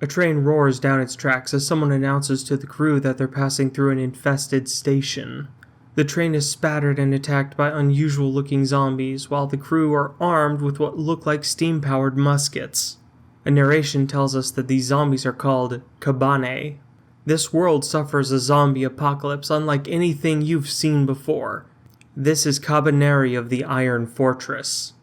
A train roars down its tracks as someone announces to the crew that they're passing through an infested station. The train is spattered and attacked by unusual-looking zombies, while the crew are armed with what look like steam-powered muskets. A narration tells us that these zombies are called Kabaneri. This world suffers a zombie apocalypse unlike anything you've seen before. This is Kabaneri of the Iron Fortress.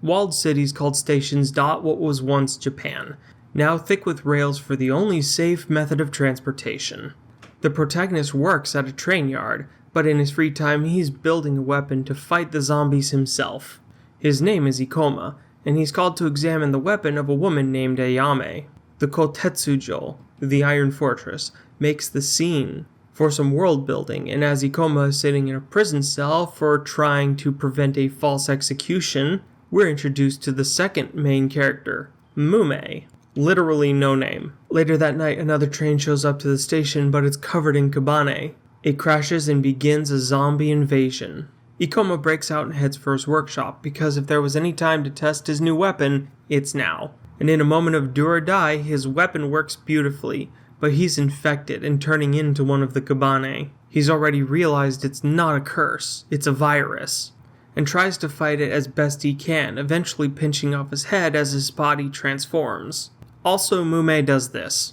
Walled cities called stations dot what was once Japan, now thick with rails for the only safe method of transportation. The protagonist works at a train yard, but in his free time he's building a weapon to fight the zombies himself. His name is Ikoma, and he's called to examine the weapon of a woman named Ayame. The Kotetsujo, the Iron Fortress, makes the scene for some world building, and as Ikoma is sitting in a prison cell for trying to prevent a false execution, we're introduced to the second main character, Mume. Literally no name. Later that night, another train shows up to the station, but it's covered in Kabaneri. It crashes and begins a zombie invasion. Ikoma breaks out and heads for his workshop, because if there was any time to test his new weapon, it's now. And in a moment of do or die, his weapon works beautifully, but he's infected and turning into one of the Kabaneri. He's already realized it's not a curse, it's a virus, and tries to fight it as best he can, eventually pinching off his head as his body transforms. Also, Mume does this.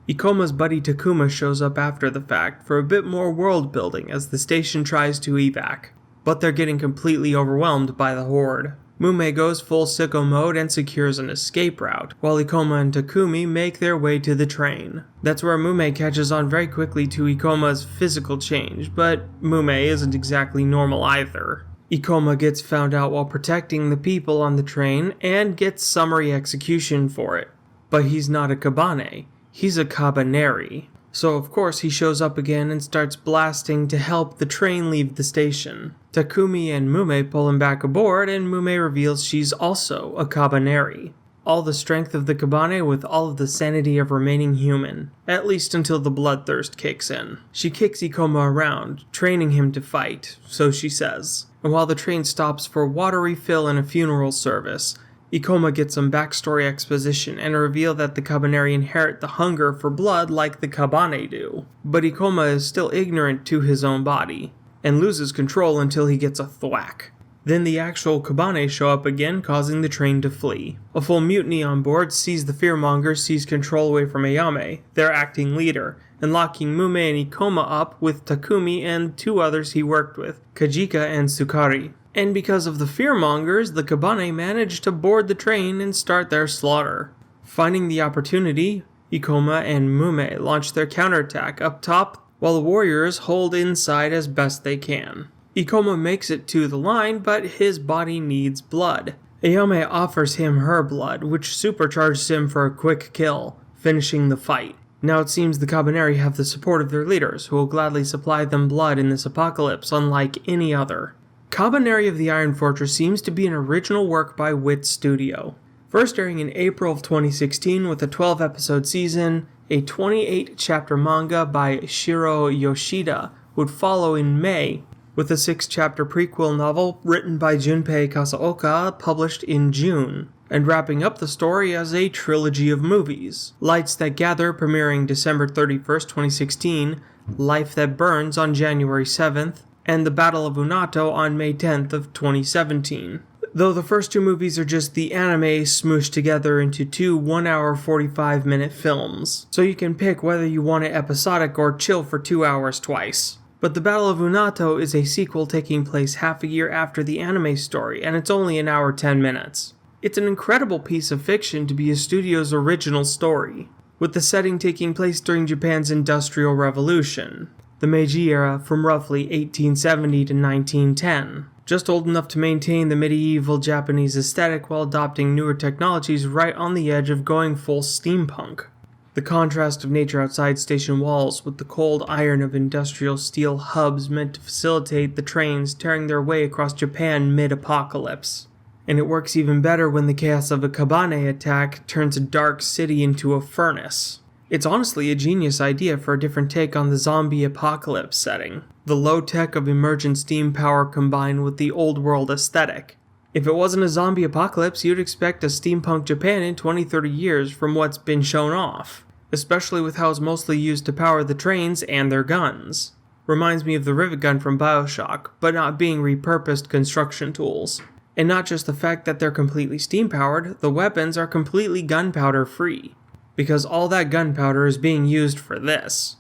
Ikoma's buddy Takuma shows up after the fact for a bit more world building as the station tries to evac, but they're getting completely overwhelmed by the horde. Mume goes full sicko mode and secures an escape route, while Ikoma and Takumi make their way to the train. That's where Mume catches on very quickly to Ikoma's physical change, but Mume isn't exactly normal either. Ikoma gets found out while protecting the people on the train and gets summary execution for it. But he's not a Kabaneri, he's a Kabaneri. So of course he shows up again and starts blasting to help the train leave the station. Takumi and Mume pull him back aboard, and Mume reveals she's also a Kabaneri. All the strength of the Kabaneri with all of the sanity of remaining human, at least until the bloodthirst kicks in. She kicks Ikoma around, training him to fight, so she says. And while the train stops for water refill and a funeral service, Ikoma gets some backstory exposition and a reveal that the Kabaneri inherit the hunger for blood like the Kabaneri do. But Ikoma is still ignorant to his own body, and loses control until he gets a thwack. Then the actual Kabaneri show up again, causing the train to flee. A full mutiny on board sees the fearmongers seize control away from Ayame, their acting leader, and locking Mume and Ikoma up with Takumi and two others he worked with, Kajika and Sukari. And because of the fearmongers, the Kabaneri manage to board the train and start their slaughter. Finding the opportunity, Ikoma and Mume launch their counterattack up top, while the warriors hold inside as best they can. Ikoma makes it to the line, but his body needs blood. Ayame offers him her blood, which supercharges him for a quick kill, finishing the fight. Now it seems the Kabaneri have the support of their leaders, who will gladly supply them blood in this apocalypse unlike any other. Kabaneri of the Iron Fortress seems to be an original work by Wit Studio. First airing in April of 2016 with a 12-episode season, a 28-chapter manga by Shiro Yoshida would follow in May, with a 6-chapter prequel novel written by Junpei Kasaoka published in June, and wrapping up the story as a trilogy of movies. Lights That Gather premiering December 31st, 2016, Life That Burns on January 7th, and The Battle of Unato on May 10th of 2017. Though the first two movies are just the anime smooshed together into two 1-hour 45-minute films, so you can pick whether you want it episodic or chill for 2 hours twice. But The Battle of Unato is a sequel taking place half a year after the anime story, and it's only an hour 10 minutes. It's an incredible piece of fiction to be a studio's original story, with the setting taking place during Japan's Industrial Revolution, the Meiji era from roughly 1870 to 1910, just old enough to maintain the medieval Japanese aesthetic while adopting newer technologies right on the edge of going full steampunk. The contrast of nature outside station walls with the cold iron of industrial steel hubs meant to facilitate the trains tearing their way across Japan mid-apocalypse. And it works even better when the chaos of a Kabaneri attack turns a dark city into a furnace. It's honestly a genius idea for a different take on the zombie apocalypse setting. The low tech of emergent steam power combined with the old world aesthetic. If it wasn't a zombie apocalypse, you'd expect a steampunk Japan in 20-30 years from what's been shown off, especially with how it's mostly used to power the trains and their guns. Reminds me of the rivet gun from BioShock, but not being repurposed construction tools. And not just the fact that they're completely steam powered, the weapons are completely gunpowder free, because all that gunpowder is being used for this.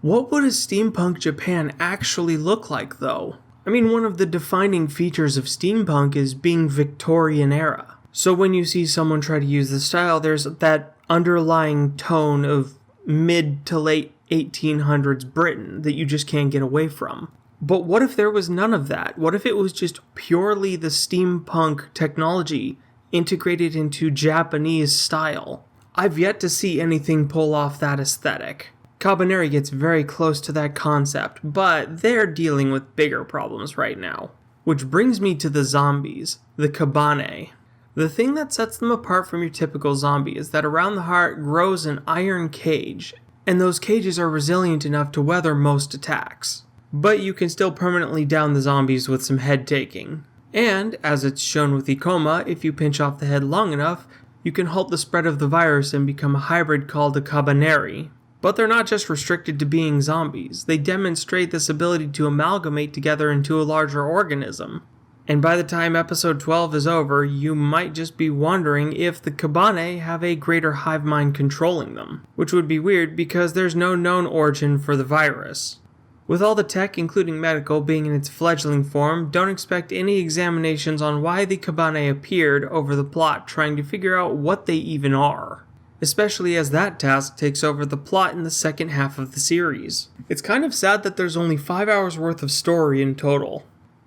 What would a steampunk Japan actually look like, though? I mean, one of the defining features of steampunk is being Victorian era. So when you see someone try to use the style, there's that underlying tone of mid to late 1800s Britain that you just can't get away from. But what if there was none of that? What if it was just purely the steampunk technology integrated into Japanese style? I've yet to see anything pull off that aesthetic. Kabaneri gets very close to that concept, but they're dealing with bigger problems right now. Which brings me to the zombies, the Kabaneri. The thing that sets them apart from your typical zombie is that around the heart grows an iron cage, and those cages are resilient enough to weather most attacks. But you can still permanently down the zombies with some head taking. And, as it's shown with Ikoma, if you pinch off the head long enough, you can halt the spread of the virus and become a hybrid called a Kabaneri. But they're not just restricted to being zombies, they demonstrate this ability to amalgamate together into a larger organism. And by the time episode 12 is over, you might just be wondering if the Kabaneri have a greater hive mind controlling them, which would be weird because there's no known origin for the virus. With all the tech, including medical, being in its fledgling form, don't expect any examinations on why the Kabaneri appeared over the plot trying to figure out what they even are. Especially as that task takes over the plot in the second half of the series. It's kind of sad that there's only 5 hours worth of story in total.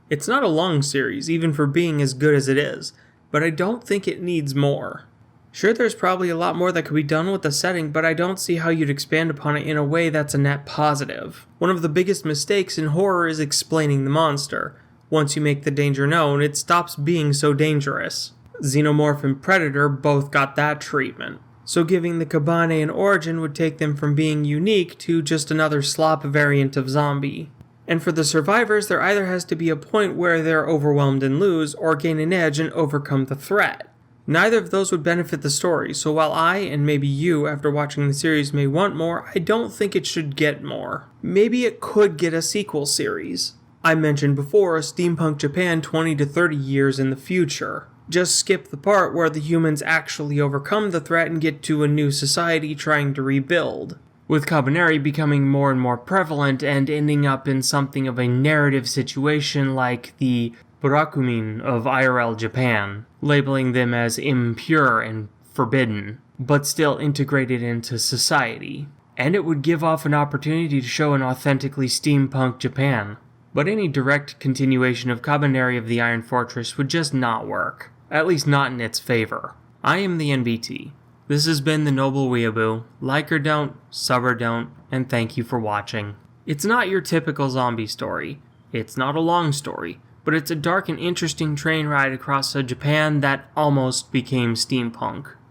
It's not a long series, even for being as good as it is, but I don't think it needs more. Sure, there's probably a lot more that could be done with the setting, but I don't see how you'd expand upon it in a way that's a net positive. One of the biggest mistakes in horror is explaining the monster. Once you make the danger known, it stops being so dangerous. Xenomorph and Predator both got that treatment. So giving the Kabaneri an origin would take them from being unique to just another slop variant of zombie. And for the survivors, there either has to be a point where they're overwhelmed and lose, or gain an edge and overcome the threat. Neither of those would benefit the story, so while I, and maybe you, after watching the series may want more, I don't think it should get more. Maybe it could get a sequel series. I mentioned before a steampunk Japan 20 to 30 years in the future. Just skip the part where the humans actually overcome the threat and get to a new society trying to rebuild, with Kabaneri becoming more and more prevalent and ending up in something of a narrative situation like the Burakumin of IRL Japan, labeling them as impure and forbidden, but still integrated into society. And it would give off an opportunity to show an authentically steampunk Japan. But any direct continuation of Kabaneri of the Iron Fortress would just not work. At least not in its favor. I am the NBT. This has been the Noble Weeaboo. Like or don't, sub or don't, and thank you for watching. It's not your typical zombie story. It's not a long story, but it's a dark and interesting train ride across a Japan that almost became steampunk.